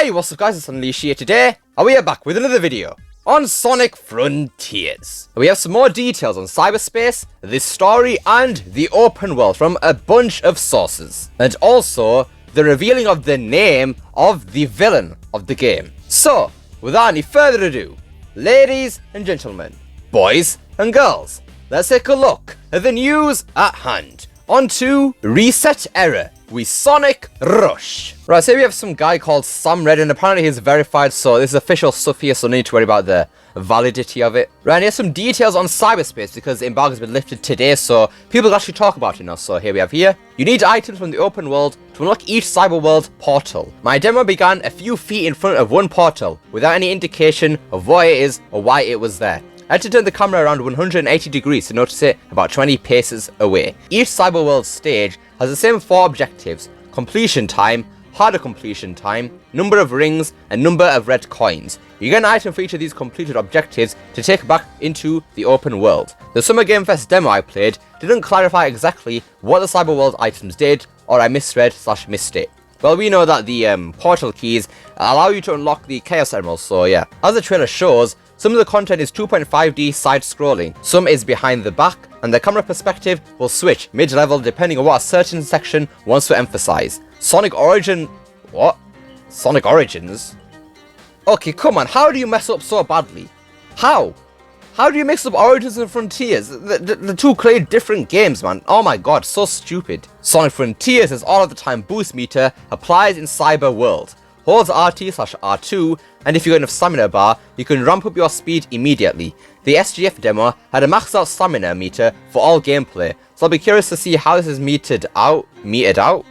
Hey, what's up guys, it's Unleash here today, and we are back with another video on Sonic Frontiers. We have some more details on Cyberspace, this story, and the open world from a bunch of sources. And also, the revealing of the name of the villain of the game. So, without any further ado, ladies and gentlemen, boys and girls, let's take a look at the news at hand. On to Reset Error with Sonic Rush. Right, so here we have some guy called Sam Red, and apparently he's verified, so this is official stuff here, so no need to worry about the validity of it. Right, and here's some details on Cyberspace, because the embargo has been lifted today, so people can actually talk about it now. So here we have here, you need items from the open world to unlock each cyber world portal. My demo began a few feet in front of one portal, without any indication of what it is or why it was there. I had to turn the camera around 180 degrees to notice it about 20 paces away. Each Cyberworld stage has the same 4 objectives: completion time, harder completion time, number of rings, and number of red coins. You get an item for each of these completed objectives to take back into the open world. The Summer Game Fest demo I played didn't clarify exactly what the Cyberworld items did, or I misread/missed it. Well, we know that the portal keys allow you to unlock the Chaos Emeralds, so yeah. As the trailer shows, some of the content is 2.5D side-scrolling, some is behind the back, and the camera perspective will switch mid-level depending on what a certain section wants to emphasize. Sonic Origin... what? Sonic Origins? Okay, come on, how do you mess up so badly? How? How do you mix up Origins and Frontiers? The two clearly different games, man. Oh my god, so stupid. Sonic Frontiers has all of the time boost meter applies in Cyber World. Hold RT/R2, and if you got enough stamina bar, you can ramp up your speed immediately. The SGF demo had a maxed out stamina meter for all gameplay, so I'll be curious to see how this is metered out?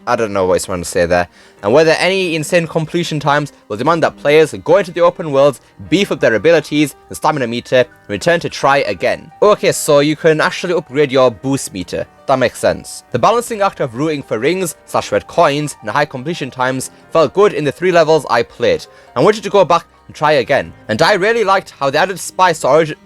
I don't know what he's trying to say there. And whether any insane completion times will demand that players go into the open world, beef up their abilities and stamina meter, and return to try again. Okay, so you can actually upgrade your boost meter. That makes sense. The balancing act of rooting for rings/red coins and high completion times felt good in the 3 levels I played. I wanted to go back and try again. And I really liked how they added spice to Origin...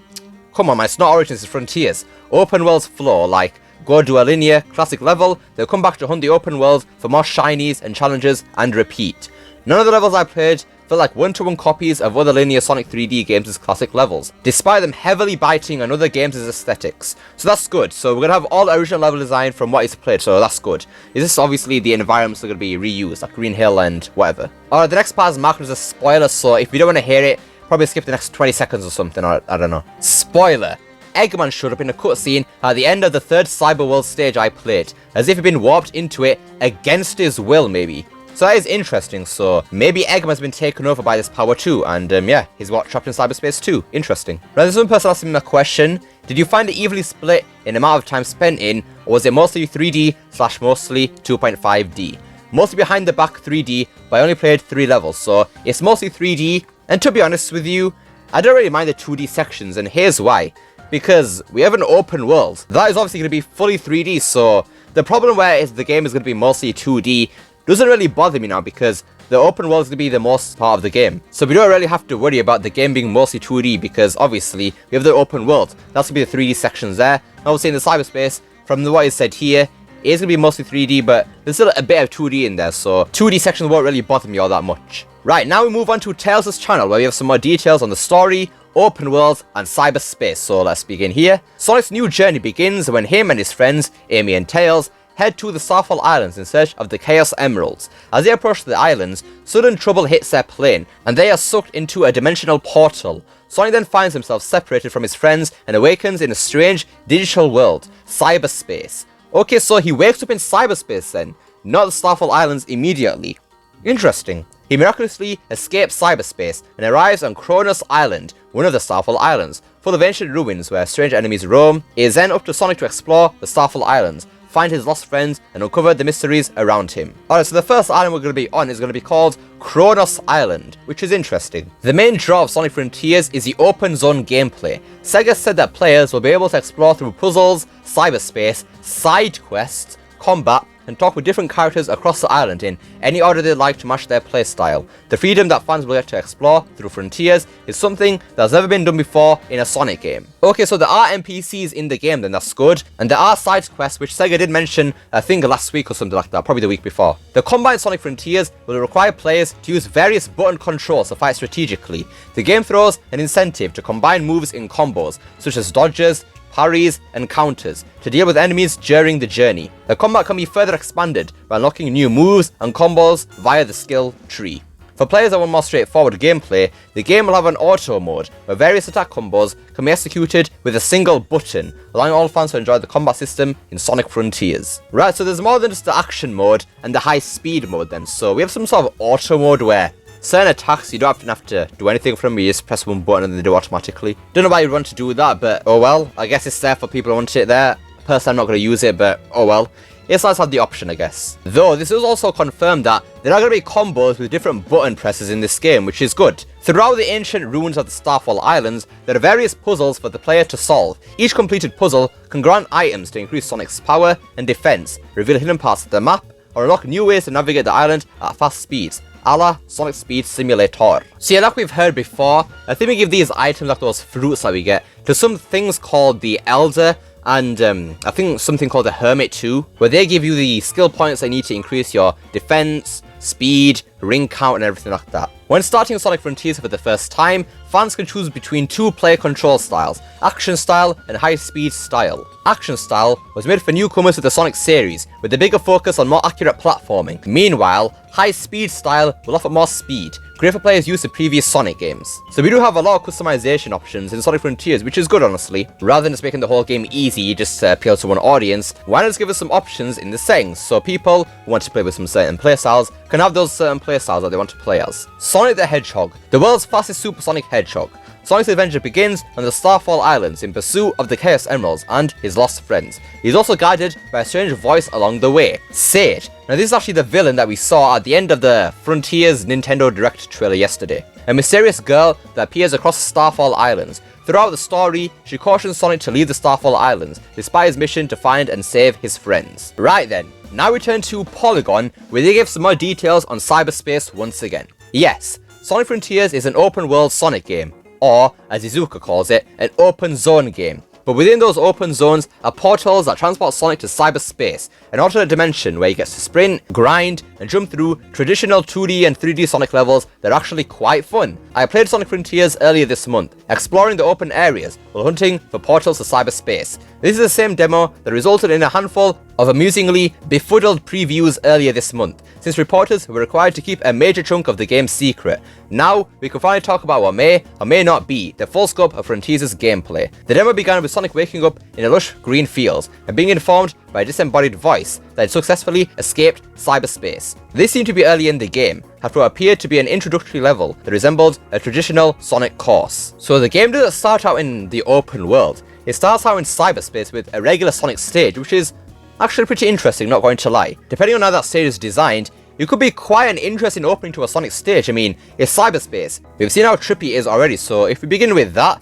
Come on man, it's not Origins, it's Frontiers. Open world's flow, like... go to a linear, classic level, they'll come back to hunt the open world for more shinies and challenges and repeat. None of the levels I played felt like one-to-one copies of other linear Sonic 3D games' classic levels, despite them heavily biting on other games' aesthetics. So that's good, so we're going to have all original level design from what he's played, so that's good. Is this obviously the environments are going to be reused, like Green Hill and whatever. Alright, the next part is marked as a spoiler, so if you don't want to hear it, probably skip the next 20 seconds or something, or I don't know. Spoiler! Eggman showed up in a cutscene at the end of the 3rd Cyberworld stage I played, as if he'd been warped into it against his will, maybe. So that is interesting, so maybe Eggman's been taken over by this power too, and yeah, he's trapped in Cyberspace too. Interesting. Now there's one person asking me a question: did you find it evenly split in amount of time spent in, or was it mostly 3D/mostly 2.5D? Mostly behind the back 3D, but I only played 3 levels, so it's mostly 3D, and to be honest with you, I don't really mind the 2D sections, and here's why. Because we have an open world. That is obviously going to be fully 3D, so the problem where the game is going to be mostly 2D doesn't really bother me now, because the open world is going to be the most part of the game. So we don't really have to worry about the game being mostly 2D, because obviously we have the open world. That's going to be the 3D sections there. Obviously in the Cyberspace, from what is said here, it is going to be mostly 3D, but there's still a bit of 2D in there, so 2D sections won't really bother me all that much. Right, now we move on to Tails' channel, where we have some more details on the story, open world, and cyberspace, so let's begin here. Sonic's new journey begins when him and his friends, Amy and Tails, head to the Starfall Islands in search of the Chaos Emeralds. As they approach the islands, sudden trouble hits their plane, and they are sucked into a dimensional portal. Sonic then finds himself separated from his friends and awakens in a strange digital world, cyberspace. Okay, so he wakes up in cyberspace then, not the Starfall Islands immediately. Interesting. He miraculously escapes cyberspace and arrives on Kronos Island, one of the Starfall Islands, full of ancient ruins where strange enemies roam. It is then up to Sonic to explore the Starfall Islands, find his lost friends, and uncover the mysteries around him. Alright, so the first island we're going to be on is going to be called Kronos Island, which is interesting. The main draw of Sonic Frontiers is the open zone gameplay. Sega said that players will be able to explore through puzzles, cyberspace, side quests, combat, and talk with different characters across the island in any order they'd like to match their playstyle. The freedom that fans will get to explore through Frontiers is something that's never been done before in a Sonic game. Okay, so there are NPCs in the game then, that's good, and there are side quests which Sega did mention I think last week or something like that, probably the week before. The combat in Sonic Frontiers will require players to use various button controls to fight strategically. The game throws an incentive to combine moves in combos, such as dodges, parries, and counters, to deal with enemies during the journey. The combat can be further expanded by unlocking new moves and combos via the skill tree. For players that want more straightforward gameplay, the game will have an auto mode where various attack combos can be executed with a single button, allowing all fans to enjoy the combat system in Sonic Frontiers. Right, so there's more than just the action mode and the high speed mode then. So we have some sort of auto mode where certain attacks you don't even have to do anything from, you just press one button and they do automatically. Don't know why you'd want to do that, but oh well, I guess it's there for people who want it there. Personally, I'm not going to use it, but oh well. It's nice to have the option, I guess. Though, this is also confirmed that there are going to be combos with different button presses in this game, which is good. Throughout the ancient ruins of the Starfall Islands, there are various puzzles for the player to solve. Each completed puzzle can grant items to increase Sonic's power and defense, reveal hidden parts of the map, or unlock new ways to navigate the island at fast speeds, a la Sonic Speed Simulator. So yeah, like we've heard before, I think we give these items, like those fruits that we get, to some things called the Elder, and I think something called the Hermit too, where they give you the skill points they need to increase your defense, speed, ring count, and everything like that. When starting Sonic Frontiers for the first time, fans can choose between two player control styles, Action Style and High Speed Style. Action Style was made for newcomers to the Sonic series, with a bigger focus on more accurate platforming. Meanwhile, High Speed Style will offer more speed, great for players used to previous Sonic games. So we do have a lot of customization options in Sonic Frontiers, which is good honestly. Rather than just making the whole game easy just to appeal to one audience, why not just give us some options in the settings, so people who want to play with some certain playstyles can have those certain playstyles that they want to play as. Sonic the Hedgehog, the world's fastest supersonic hedgehog. Sonic's adventure begins on the Starfall Islands in pursuit of the Chaos Emeralds and his lost friends. He's also guided by a strange voice along the way, Sage. Now this is actually the villain that we saw at the end of the Frontiers Nintendo Direct trailer yesterday. A mysterious girl that appears across the Starfall Islands. Throughout the story, she cautions Sonic to leave the Starfall Islands, despite his mission to find and save his friends. Right then, now we turn to Polygon, where they give some more details on Cyberspace once again. Yes, Sonic Frontiers is an open world Sonic game, or, as Izuka calls it, an open zone game. But within those open zones are portals that transport Sonic to cyberspace, an alternate dimension where he gets to sprint, grind, and jump through traditional 2D and 3D Sonic levels that are actually quite fun. I played Sonic Frontiers earlier this month, exploring the open areas while hunting for portals to cyberspace. This is the same demo that resulted in a handful of amusingly befuddled previews earlier this month, since reporters were required to keep a major chunk of the game secret. Now, we can finally talk about what may or may not be the full scope of Frontiers' gameplay. The demo began with Sonic waking up in a lush green fields and being informed by a disembodied voice that had successfully escaped cyberspace. This seemed to be early in the game, after what appeared to be an introductory level that resembled a traditional Sonic course. So the game doesn't start out in the open world, it starts out in cyberspace with a regular Sonic stage, which is actually pretty interesting, not going to lie. Depending on how that stage is designed, it could be quite an interesting opening to a Sonic stage. I mean, it's cyberspace. We've seen how trippy it is already, so if we begin with that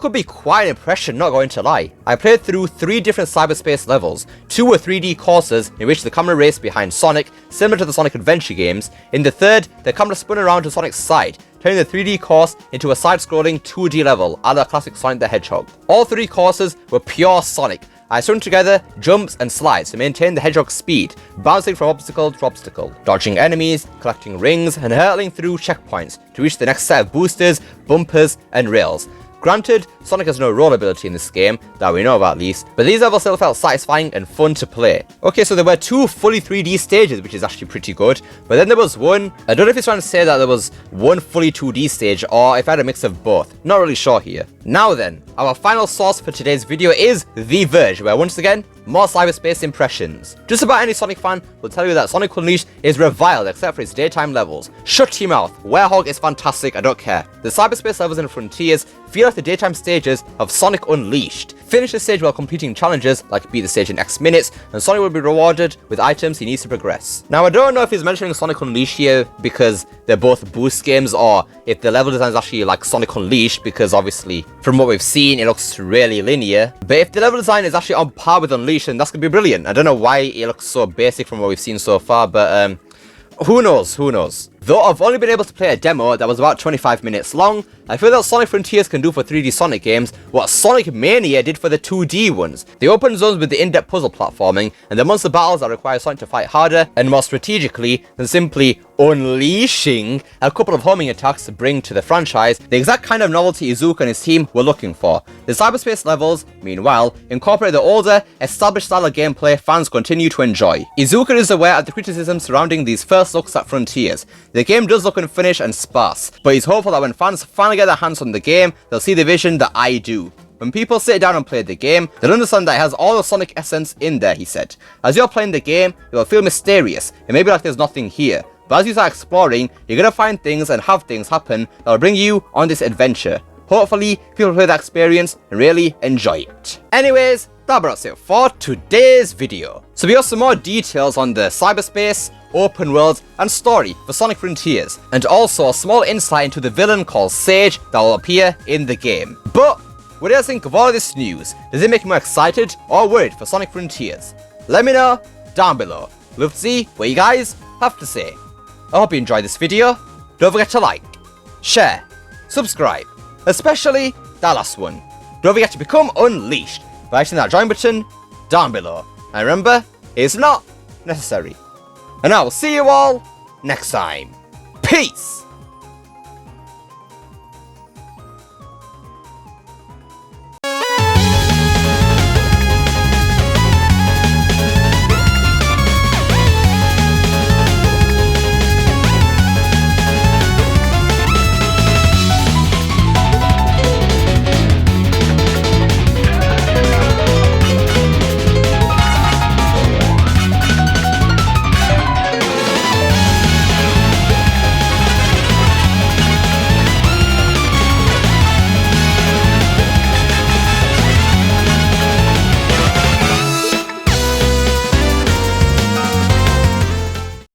could be quite an impression, not going to lie. I played through 3 different cyberspace levels. 2 were 3D courses in which the camera raced behind Sonic, similar to the Sonic Adventure games. In the third, the camera spun around to Sonic's side, turning the 3D course into a side-scrolling 2D level, a la classic Sonic the Hedgehog. All 3 courses were pure Sonic. I strung together jumps and slides to maintain the Hedgehog's speed, bouncing from obstacle to obstacle, dodging enemies, collecting rings, and hurtling through checkpoints to reach the next set of boosters, bumpers, and rails. Granted, Sonic has no roll ability in this game, that we know of at least, but these levels still felt satisfying and fun to play. Okay, so there were 2 fully 3D stages, which is actually pretty good, but then there was one, I don't know if it's trying to say that there was one fully 2D stage, or if I had a mix of both, not really sure here. Now then, our final source for today's video is The Verge, where once again, more cyberspace impressions. Just about any Sonic fan will tell you that Sonic Unleashed is reviled except for its daytime levels. Shut your mouth, Hedgehog is fantastic, I don't care. The cyberspace levels in Frontiers feel like the daytime stages of Sonic Unleashed. finish the stage while completing challenges like beat the stage in X minutes, and Sonic will be rewarded with items he needs to progress. Now I don't know if he's mentioning Sonic Unleashed here because they're both boost games, or if the level design is actually like Sonic Unleashed, because obviously from what we've seen it looks really linear. But if the level design is actually on par with Unleashed, then that's gonna be brilliant. I don't know why it looks so basic from what we've seen so far, but who knows? Though I've only been able to play a demo that was about 25 minutes long, I feel that Sonic Frontiers can do for 3D Sonic games what Sonic Mania did for the 2D ones. The open zones with the in-depth puzzle platforming, and the monster battles that require Sonic to fight harder and more strategically than simply unleashing a couple of homing attacks to bring to the franchise the exact kind of novelty Izuku and his team were looking for. The Cyberspace levels, meanwhile, incorporate the older, established style of gameplay fans continue to enjoy. Izuku is aware of the criticism surrounding these first looks at Frontiers. The game does look unfinished and sparse, but he's hopeful that when fans finally get their hands on the game, they'll see the vision that I do. When people sit down and play the game, they'll understand that it has all the Sonic essence in there, he said. As you're playing the game, it will feel mysterious, and maybe like there's nothing here. But as you start exploring, you're gonna find things and have things happen that will bring you on this adventure. Hopefully, people play that experience and really enjoy it. Anyways, that about it for today's video. So we have some more details on the cyberspace, open world, and story for Sonic Frontiers, and also a small insight into the villain called Sage that will appear in the game. But what do you guys think of all of this news? Does it make you more excited or worried for Sonic Frontiers? Let me know down below. Love to see what you guys have to say. I hope you enjoyed this video. Don't forget to like, share, subscribe, especially that last one. Don't forget to become unleashed by hitting that join button down below. And remember, it's not necessary. And I will see you all next time. Peace!